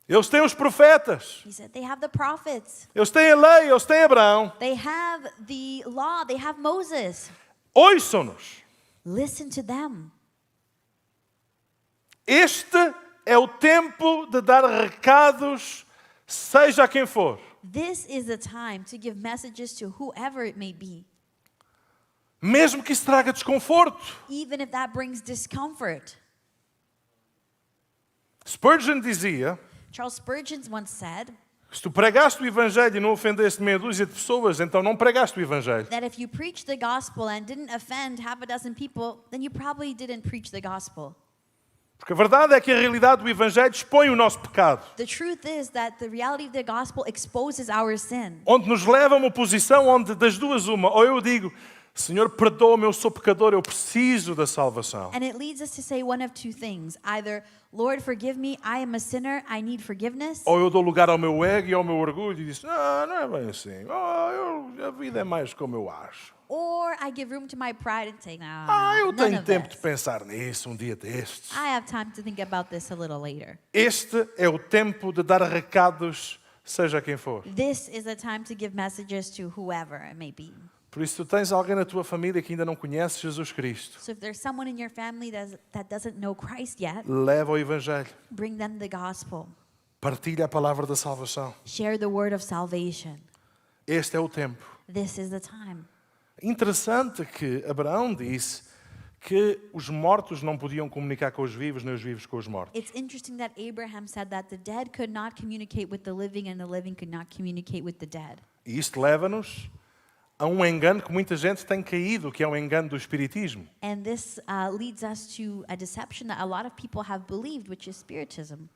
Eles têm os profetas, He said, they have the prophets. eles têm a lei, eles têm Abraão. They have the law. They have Moses. Ouçam-nos. Listen to them. Este é o tempo de dar recados, seja a quem for. This is the time to give messages to whoever it may be, Mesmo que isso traga desconforto. even if that brings discomfort. Spurgeon dizia, Charles Spurgeon once said se tu pregaste o Evangelho e não ofendeste meia dúzia de pessoas, então não pregaste o Evangelho. that if you preached the gospel and didn't offend half a dozen people, then you probably didn't preach the gospel. Porque a verdade é que a realidade do Evangelho expõe o nosso pecado. The truth is that the reality of the gospel exposes our sin, Onde nos leva a uma posição onde das duas uma. Ou eu digo, Senhor, perdoa-me, eu sou pecador, eu preciso da salvação. and it leads us to say one of two things: either, Lord, forgive me, I am a sinner, I need forgiveness, Ou eu dou lugar ao meu ego e ao meu orgulho e digo, não é bem assim. A vida é mais como eu acho. or I give room to my pride and say, no, Eu none tenho of tempo de this. pensar nisso um dia destes. I have time to think about this a little later. Este é o tempo de dar recados, seja quem for. This is a time to give messages to whoever it may be. Por isso, tu tens alguém na tua família que ainda não conhece Jesus Cristo. So if there's someone in your family that doesn't know Christ yet, Leva o Evangelho. bring them the gospel. Partilha a palavra da salvação. Share the word of salvation. Este é o tempo. This is the time. Interessante que Abraão disse que os mortos não podiam comunicar com os vivos, nem os vivos com os mortos. It's interesting that Abraham said that the dead could not communicate with the living and the living could not communicate with the dead. E isto leva-nos a um engano que muita gente tem caído, que é o engano do espiritismo. And this leads us to a deception that a lot of people have believed, which is spiritism.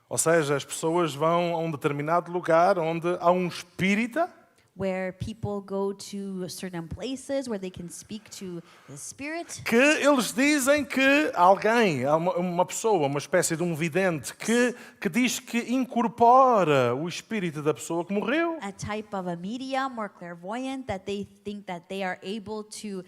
Ou seja, as pessoas vão a um determinado lugar onde há um espírita where people go to certain places where they can speak to the Spirit. Que eles dizem que alguém, uma pessoa, uma espécie de um vidente, que diz que incorpora o espírito da pessoa que morreu. A type of a medium or clairvoyant that they think that they are able to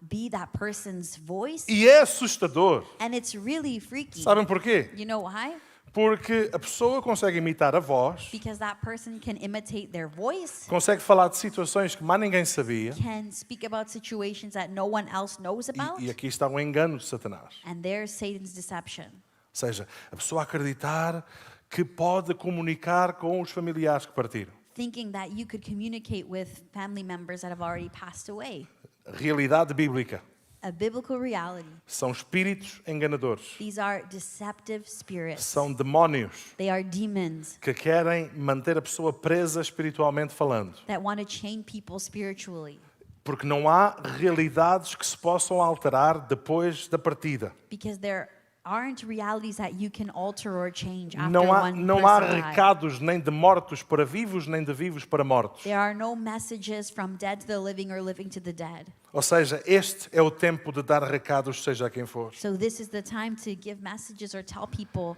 be that person's voice. E é assustador. And it's really freaky. Sabem porquê? You know why? Porque a pessoa consegue imitar a voz, Because that person can imitate their voice, consegue falar de situações que mais ninguém sabia. can speak about situations that no one else knows about. E aqui está o engano de Satanás. And there's Satan's deception. Ou seja, a pessoa acreditar que pode comunicar com os familiares que partiram. Thinking that you could communicate with family members that have already passed away. Realidade bíblica. A biblical reality. São espíritos enganadores. These are deceptive spirits. São demónios They are demons que querem manter a pessoa presa espiritualmente falando. that want to chain people spiritually. Porque não há realidades que se possam alterar depois da partida. Because there aren't realities that you can alter or change after Não há one person died. recados nem de mortos para vivos, nem de vivos para mortos. There are no messages from dead to the living or living to the dead. Ou seja, este é o tempo de dar recados, seja a quem for. So this is the time to give messages or tell people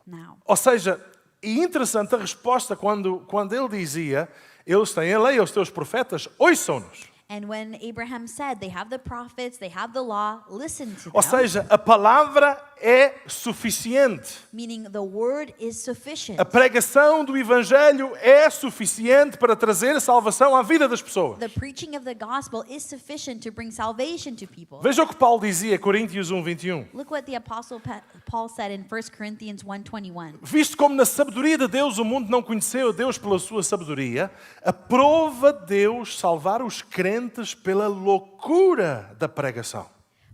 now. Ou seja, e interessante a resposta quando ele dizia, eles têm a lei, os teus profetas, ouçam-nos. And when Abraham said, they have the prophets, they have the law, listen to Ou them. seja, a palavra é suficiente. Meaning the word is sufficient. A pregação do Evangelho é suficiente para trazer salvação à vida das pessoas. The preaching of the gospel is sufficient to bring salvation to people. Veja o que Paulo dizia, Coríntios 1:21. Look what the apostle Paul said in 1 Corinthians 1:21. Visto como na sabedoria de Deus o mundo não conheceu Deus pela sua sabedoria, aprova Deus salvar os crentes pela loucura da pregação.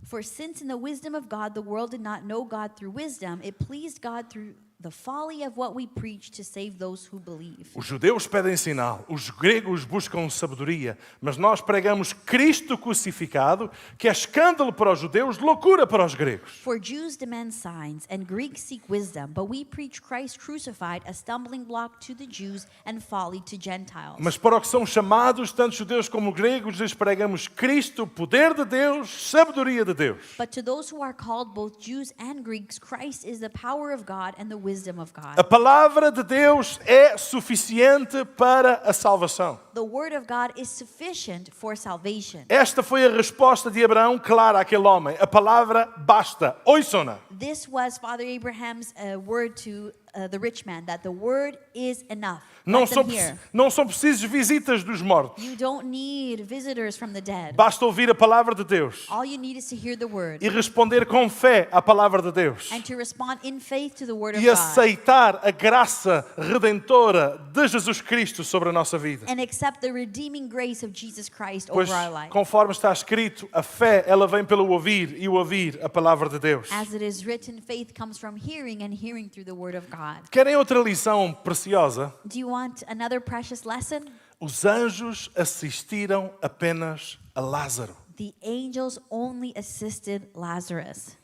For since in the wisdom of God the world did not know God through wisdom, it pleased God through the folly of what we preach to save those who believe. Os judeus pedem sinal, os gregos buscam sabedoria, mas nós pregamos Cristo crucificado, que é escândalo para os judeus, loucura para os gregos. For Jews demand signs and Greeks seek wisdom, but we preach Christ crucified, a stumbling block to the Jews and folly to Gentiles. Mas para os que são chamados, tanto judeus como gregos, lhes pregamos Cristo, poder de Deus, sabedoria de Deus. But to those who are called, both Jews and Greeks, Christ is the power of God and the wisdom of God. A palavra de Deus é suficiente para a salvação. The word of God is sufficient for salvation. Esta foi a resposta de Abraão clara àquele homem. A palavra basta. Ouçam-na. This was Father Abraham's word to the rich man, that the word is enough. Não Let são, them hear. não são precisas visitas dos mortos. You don't need visitors from the dead. Basta ouvir a palavra de Deus All you need is to hear the word e responder com fé à palavra de Deus. and to respond in faith to the word of E God aceitar a graça redentora de Jesus Cristo sobre a nossa vida. and accept the redeeming grace of Jesus Christ Pois, over our life. conforme está escrito, a fé, ela vem pelo ouvir e o ouvir a palavra de Deus. As it is written, faith comes from hearing and hearing through the word of God. Querem outra lição preciosa? Do you want another precious lesson? Os anjos assistiram apenas a Lázaro. The angels only assisted Lazarus.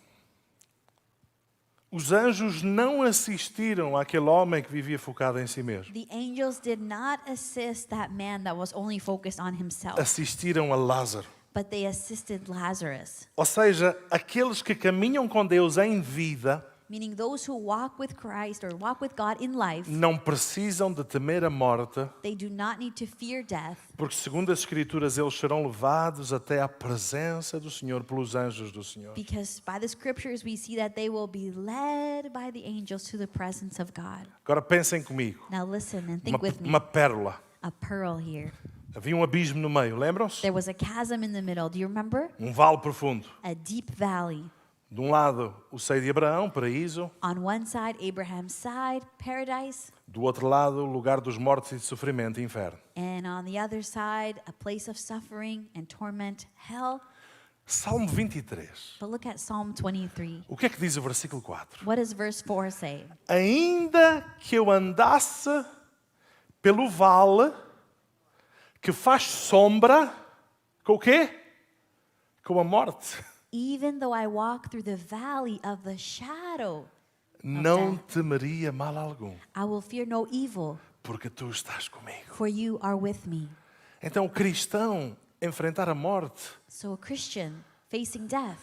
Os anjos não assistiram àquele homem que vivia focado em si mesmo. The angels did not assist that man that was only focused on himself, Assistiram a Lázaro. but they assisted Lazarus. Ou seja, aqueles que caminham com Deus em vida Meaning those who walk with Christ or walk with God in life, não precisam de temer a morte, they do not need to fear death, porque segundo as Escrituras eles serão levados até à presença do Senhor pelos anjos do Senhor. because by the scriptures we see that they will be led by the angels to the presence of God. Agora pensem comigo, Now listen and think with me. uma pérola. A pearl here. Havia um abismo no meio, lembram-se? There was a chasm in the middle. Do you remember? Vale profundo. A deep valley. De um lado, o seio de Abraão, paraíso. On one side, Abraham's side, paradise. Do outro lado, o lugar dos mortos e de sofrimento, inferno. And on the other side, a place of suffering and torment, hell. Salmo 23. But look at Psalm 23. O que é que diz o versículo 4? What does verse 4 say? Ainda que eu andasse pelo vale que faz sombra, com o quê? Com a morte. Even though I walk through the valley of the shadow, Não temeria mal algum, I will fear no evil, porque tu estás comigo. for you are with me. Então, o cristão enfrentar a morte So a Christian facing death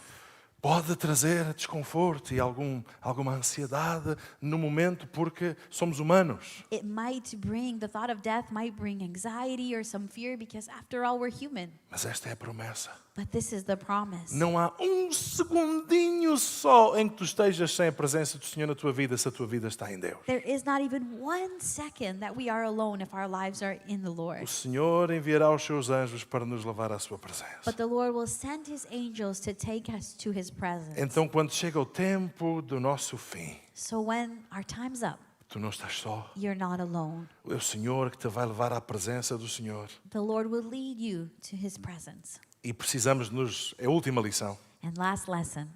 pode trazer desconforto e alguma ansiedade no momento porque somos humanos. the thought of death might bring anxiety or some fear because after all we're human. Mas esta é a promessa. But this is the promise. Não há um segundinho só em que tu estejas sem a presença do Senhor na tua vida, se a tua vida está em Deus. There is not even 1 second that we are alone if our lives are in the O Lord. Senhor enviará os seus anjos para nos levar à sua presença. But the Lord will send his angels to take us to his presence. Então, quando chega o tempo do nosso fim, So when our time's up, tu não estás só. you're not alone. É o Senhor que te vai levar à presença do Senhor. The Lord will lead you to his presence. E precisamos é a última lição. And last lesson,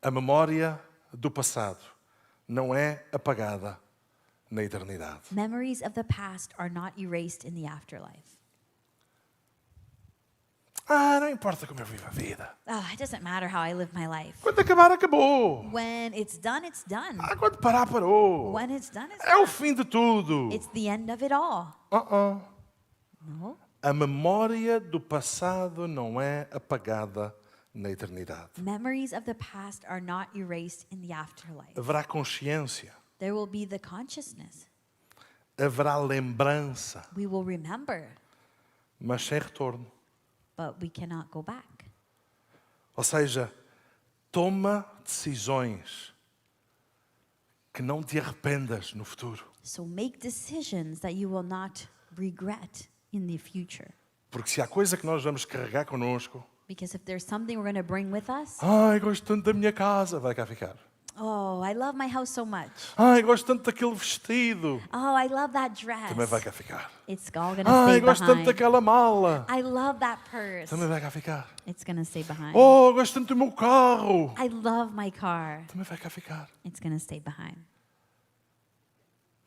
A memória do passado não é apagada na eternidade. memories of the past are not erased in the afterlife. Não importa como eu vivo a vida. It doesn't matter how I live my life. Quando acabar, acabou. When it's done, it's done. Quando parar, parou. When it's done, it's É o done. fim de tudo. It's the end of it all. No. A memória do passado não é apagada na eternidade. Memories of the past are not erased in the afterlife. Haverá consciência. There will be the consciousness. Haverá lembrança, We will remember, mas sem retorno. but we cannot go back. Ou seja, toma decisões que não te arrependas no futuro. So make decisions that you will not regret in the future. Porque se há coisa que nós vamos carregar connosco, Because if there's something we're going to bring with us, gosto tanto da minha casa, vai cá ficar. oh, I love my house so much. Gosto tanto daquele vestido, Oh, I love that dress. também vai cá ficar. It's all going to stay Gosto tanto behind. daquela mala, I love that purse. também vai cá ficar. It's going to stay behind. Gosto tanto do meu carro, I love my car. também vai cá ficar. It's going to stay behind.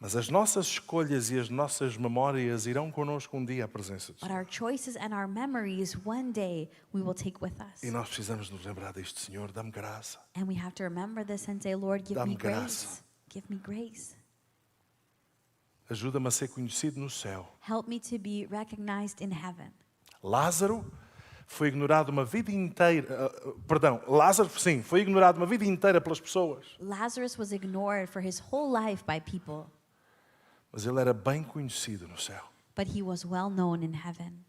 Mas as nossas escolhas e as nossas memórias irão connosco um dia à presença do But Senhor. our choices and our memories, one day, we will take with us. E nós precisamos nos lembrar disto, Senhor, dá-me graça. And we have to remember this and say, Lord, give me Dá-me graça. grace. Give me grace. Ajuda-me a ser conhecido no céu. Help me to be recognized in heaven. Lázaro foi ignorado uma vida inteira. Lázaro, sim, foi ignorado uma vida inteira pelas pessoas. Lazarus was ignored for his whole life by people, Mas ele era bem conhecido no céu. but he was well known in heaven.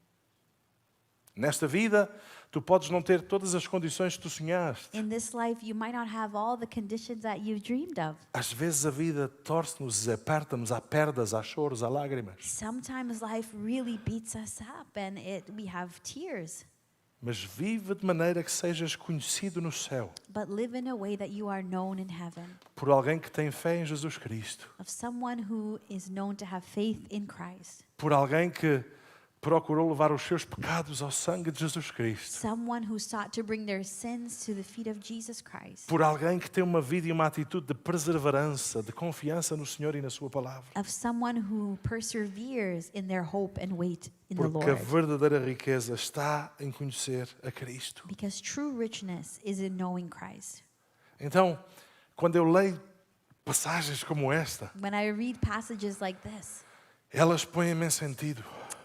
Nesta vida, tu podes não ter todas as condições que tu sonhaste. In this life, you might not have all the conditions that you've dreamed of. Às vezes a vida torce-nos, aperta-nos, há perdas, há choros, há lágrimas. Sometimes life really beats us up and we have tears. Mas vive de maneira que sejas conhecido no céu But live in a way that you are known in heaven, por alguém que tem fé em Jesus Cristo. of someone who is known to have faith in Christ, Por alguém que procurou levar os seus pecados ao sangue de Jesus Cristo. someone who sought to bring their sins to the feet of Jesus Christ, Por alguém que tem uma vida e uma atitude de perseverança, de confiança no Senhor e na sua palavra. of someone who perseveres in their hope and wait in the Porque a Lord. verdadeira riqueza está em conhecer a Cristo. Because true richness is in knowing Christ. Então, quando eu leio passagens como esta, When I read passages like this, elas põem-me em sentido.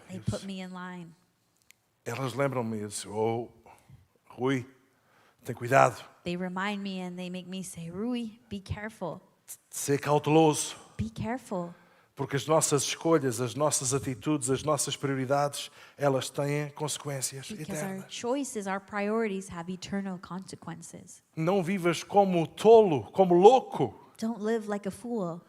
they put me in line. Elas lembram-me, eu disse, Rui, tem cuidado, They remind me and they make me say, Rui, be careful. ser cauteloso, Be careful. porque as nossas escolhas, as nossas atitudes, as nossas prioridades, elas têm consequências Because our eternas. choices, our priorities have eternal consequences. Não vivas como tolo, como louco, Don't live like a fool,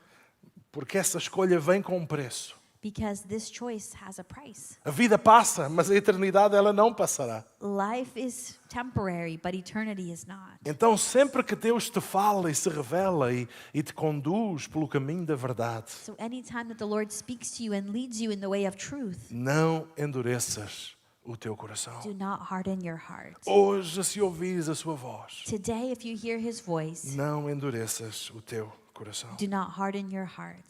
porque essa escolha vem com um preço. because this choice has a price. A vida passa, mas a eternidade ela não passará. Life is temporary, but eternity is not. Então, sempre que Deus te fala e se revela e te conduz pelo caminho da verdade, So anytime that the Lord speaks to you and leads you in the way of truth, não endureças o teu coração. do not harden your heart. Hoje, se ouvires a sua voz, Today, if you hear his voice, não endureças o teu coração. do not harden your hearts.